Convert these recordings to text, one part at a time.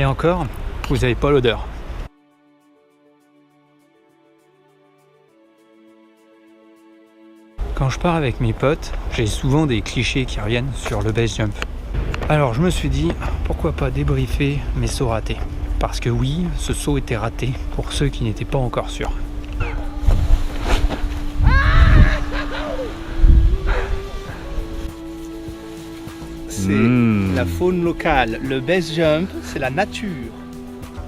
Et encore, vous n'avez pas l'odeur. Quand je pars avec mes potes, j'ai souvent des clichés qui reviennent sur le base jump. Alors je me suis dit, pourquoi pas débriefer mes sauts ratés. Parce que oui, ce saut était raté pour ceux qui n'étaient pas encore sûrs. C'est la faune locale. Le base jump, c'est la nature.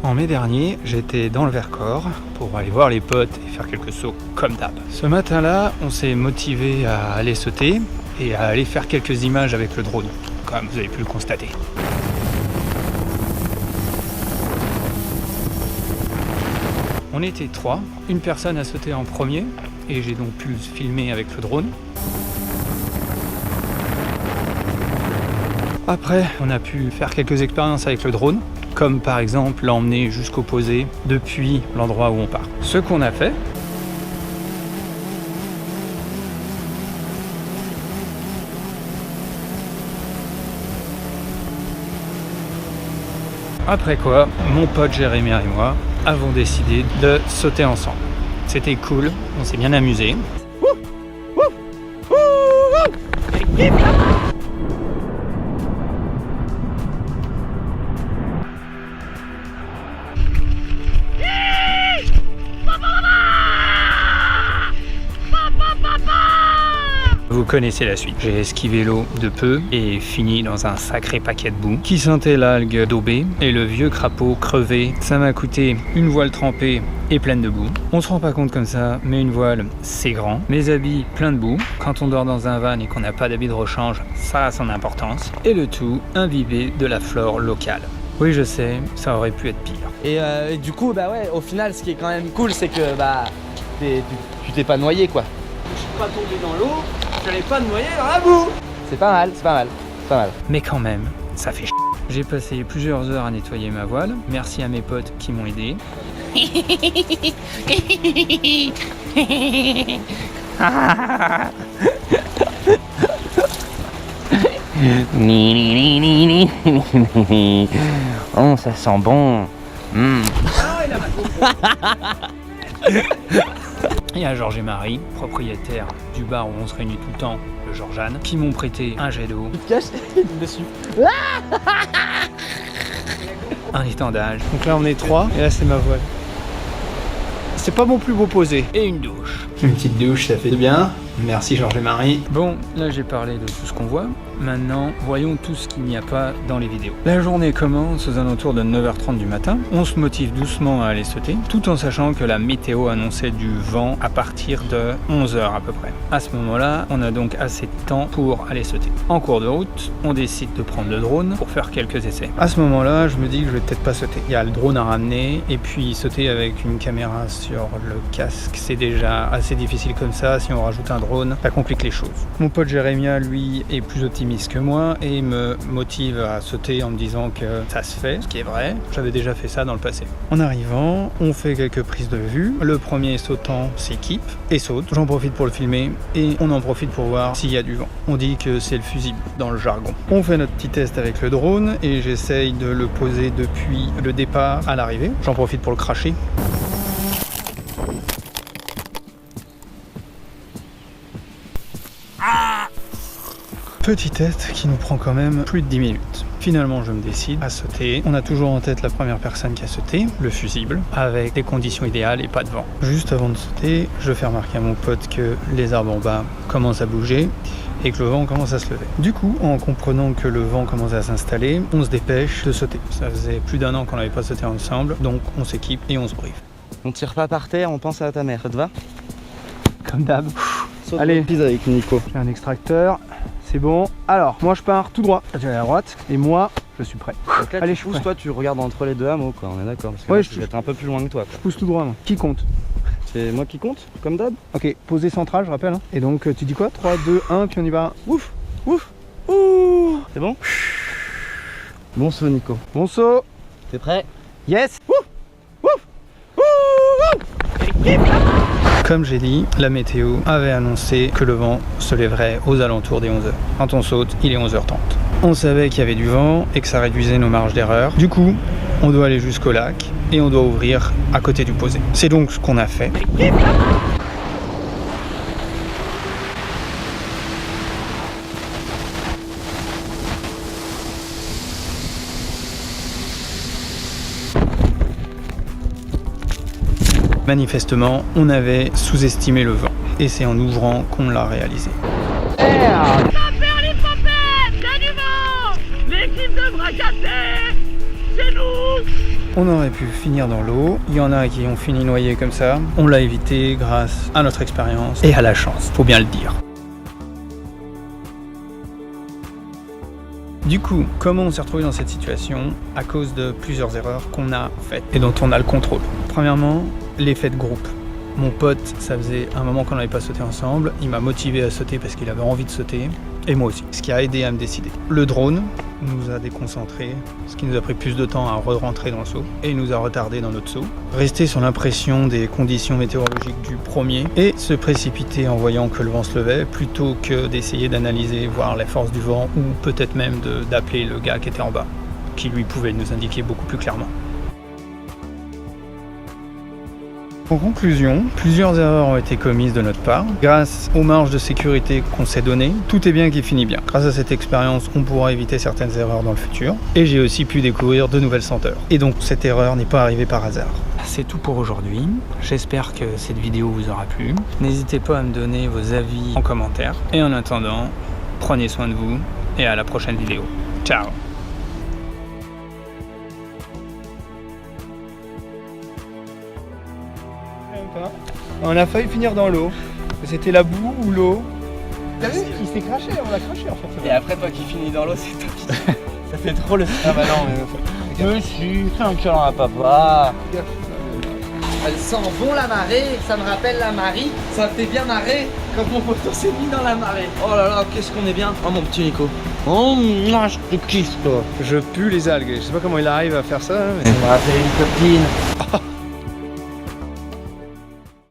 En mai dernier, j'étais dans le Vercors pour aller voir les potes et faire quelques sauts comme d'hab. Ce matin-là, on s'est motivé à aller sauter et à aller faire quelques images avec le drone, comme vous avez pu le constater. On était 3, une personne a sauté en premier et j'ai donc pu le filmer avec le drone. Après, on a pu faire quelques expériences avec le drone, comme par exemple l'emmener jusqu'au posé depuis l'endroit où on part. Ce qu'on a fait, après quoi, mon pote Jérémy et moi avons décidé de sauter ensemble. C'était cool, on s'est bien amusé. Vous connaissez la suite. J'ai esquivé l'eau de peu et fini dans un sacré paquet de boue qui sentait l'algue daubée et le vieux crapaud crevé. Ça m'a coûté une voile trempée et pleine de boue. On se rend pas compte comme ça, mais une voile c'est grand. Mes habits plein de boue. Quand on dort dans un van et qu'on n'a pas d'habits de rechange, ça a son importance. Et le tout imbibé de la flore locale. Oui, je sais, ça aurait pu être pire. Et du coup, bah ouais, au final, ce qui est quand même cool, c'est que bah tu t'es pas noyé quoi. Je suis pas tombé dans l'eau, j'allais pas me noyer dans la boue. C'est pas mal, c'est pas mal, c'est pas mal. Mais quand même, ça fait chier. J'ai passé plusieurs heures à nettoyer ma voile. Merci à mes potes qui m'ont aidé. Oh, ça sent bon. Il y a Georges et Marie, propriétaires du bar où on se réunit tout le temps, le Georgeanne, qui m'ont prêté un jet d'eau, Tu te caches dessus. un étendage Donc là on est 3 et là c'est ma voile. C'est pas mon plus beau posé. et une douche. Une petite douche, ça fait du bien. Merci Georges et Marie. Bon, là j'ai parlé de tout ce qu'on voit. Maintenant, voyons tout ce qu'il n'y a pas dans les vidéos. La journée commence aux alentours de 9h30 du matin. On se motive doucement à aller sauter, tout en sachant que la météo annonçait du vent à partir de 11h à peu près. À ce moment-là, on a donc assez de temps pour aller sauter. En cours de route, on décide de prendre le drone pour faire quelques essais. À ce moment-là, je me dis que je vais peut-être pas sauter. Il y a le drone à ramener, et puis sauter avec une caméra sur le casque, c'est déjà assez difficile comme ça. Si on rajoute un drone, ça complique les choses. Mon pote Jérémia, lui, est plus optimiste que moi et me motive à sauter en me disant que ça se fait, ce qui est vrai. J'avais déjà fait ça dans le passé. En arrivant, on fait quelques prises de vue. Le premier sautant s'équipe et saute. J'en profite pour le filmer et on en profite pour voir s'il y a du vent. On dit que c'est le fusible dans le jargon. On fait notre petit test avec le drone et j'essaye de le poser depuis le départ à l'arrivée. J'en profite pour le cracher. Petit test qui nous prend quand même plus de 10 minutes. Finalement, je me décide à sauter. On a toujours en tête la première personne qui a sauté, le fusible, avec les conditions idéales et pas de vent. Juste avant de sauter, je fais remarquer à mon pote que les arbres en bas commencent à bouger et que le vent commence à se lever. Du coup, en comprenant que le vent commence à s'installer, on se dépêche de sauter. Ça faisait plus d'1 an qu'on n'avait pas sauté ensemble, donc on s'équipe et on se briefe. On tire pas par terre, on pense à ta mère, ça te va? Comme d'hab. Allez, pise avec Nico. J'ai un extracteur, c'est bon. Alors, moi je pars tout droit. Tu vas à la droite et moi je suis prêt. Donc là, Allez, tu pousses, toi tu regardes entre les deux hameaux quoi, on est d'accord. Parce que Ouais, moi, je vais être un peu plus loin que toi. Je pousse tout droit, moi. Qui compte? C'est moi qui compte, comme d'hab. Ok, posé central, je rappelle. Hein. Et donc, tu dis quoi? 3, 2, 1, puis on y va. Ouf, ouf, Ouh, c'est bon? Bon saut Nico. bon saut. T'es prêt? Yes. Ouf, ouf, ouf, ouf. Comme j'ai dit, la météo avait annoncé que le vent se lèverait aux alentours des 11h. Quand on saute, il est 11h30. On savait qu'il y avait du vent et que ça réduisait nos marges d'erreur. Du coup, on doit aller jusqu'au lac et on doit ouvrir à côté du posé. C'est donc ce qu'on a fait. Manifestement, on avait sous-estimé le vent et c'est en ouvrant qu'on l'a réalisé. L'équipe de bras cassés, c'est nous. On aurait pu finir dans l'eau, il y en a qui ont fini noyés comme ça. On l'a évité grâce à notre expérience et à la chance, faut bien le dire. Du coup, comment on s'est retrouvé dans cette situation? À cause de plusieurs erreurs qu'on a faites et dont on a le contrôle. Premièrement, l'effet de groupe. Mon pote, ça faisait un moment qu'on n'avait pas sauté ensemble, il m'a motivé à sauter parce qu'il avait envie de sauter, et moi aussi, ce qui a aidé à me décider. Le drone nous a déconcentrés, ce qui nous a pris plus de temps à re-rentrer dans le saut, et nous a retardé dans notre saut. Rester sur l'impression des conditions météorologiques du premier, et se précipiter en voyant que le vent se levait, plutôt que d'essayer d'analyser, voir la force du vent, ou peut-être même d'appeler le gars qui était en bas, qui lui pouvait nous indiquer beaucoup plus clairement. En conclusion, plusieurs erreurs ont été commises de notre part. Grâce aux marges de sécurité qu'on s'est données, tout est bien qui finit bien. Grâce à cette expérience, on pourra éviter certaines erreurs dans le futur. Et j'ai aussi pu découvrir de nouvelles senteurs. Et donc cette erreur n'est pas arrivée par hasard. C'est tout pour aujourd'hui. J'espère que cette vidéo vous aura plu. N'hésitez pas à me donner vos avis en commentaire. Et en attendant, prenez soin de vous et à la prochaine vidéo. Ciao! On a failli finir dans l'eau. C'était la boue ou l'eau. T'as vu? Il s'est craché, on l'a craché en fait. Et après, toi qui finis dans l'eau, c'est toi qui. Ça fait trop le. Ah bah non, mais. Monsieur, fais un câlin à papa. Elle sent bon la marée, ça me rappelle la Marie. Ça me fait bien marrer quand mon poteau s'est mis dans la marée. Oh là là, qu'est-ce qu'on est bien. Oh mon petit Nico. Oh, moi je te kiffe toi. Je pue les algues. Je sais pas comment il arrive à faire ça. Mais... Ça me rappelle une copine.